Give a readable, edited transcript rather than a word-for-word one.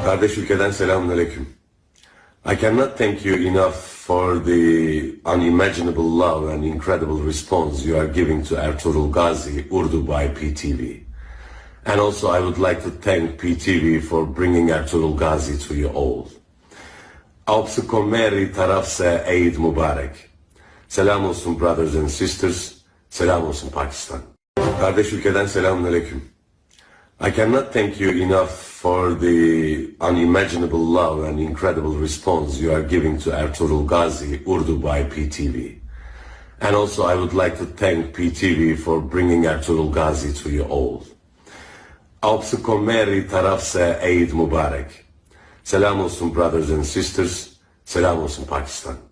Kardeş ülkeden selamünaleyküm. I cannot thank you enough for the unimaginable love and incredible response you are giving to Ertuğrul Gazi, Urdu by PTV. And also I would like to thank PTV for bringing Ertuğrul Gazi to you all. Aupsı Komeri tarafse Eid Mubarak. Selam olsun brothers and sisters. Selam olsun Pakistan. Kardeş ülkeden selamünaleyküm. I cannot thank you enough for the unimaginable love and incredible response you are giving to Ertuğrul Gazi, Urdu by PTV. And also I would like to thank PTV for bringing Ertuğrul Gazi to you all. Aupsı Komeri tarafse Eid Mubarak. Selam olsun brothers and sisters. Selam olsun Pakistan.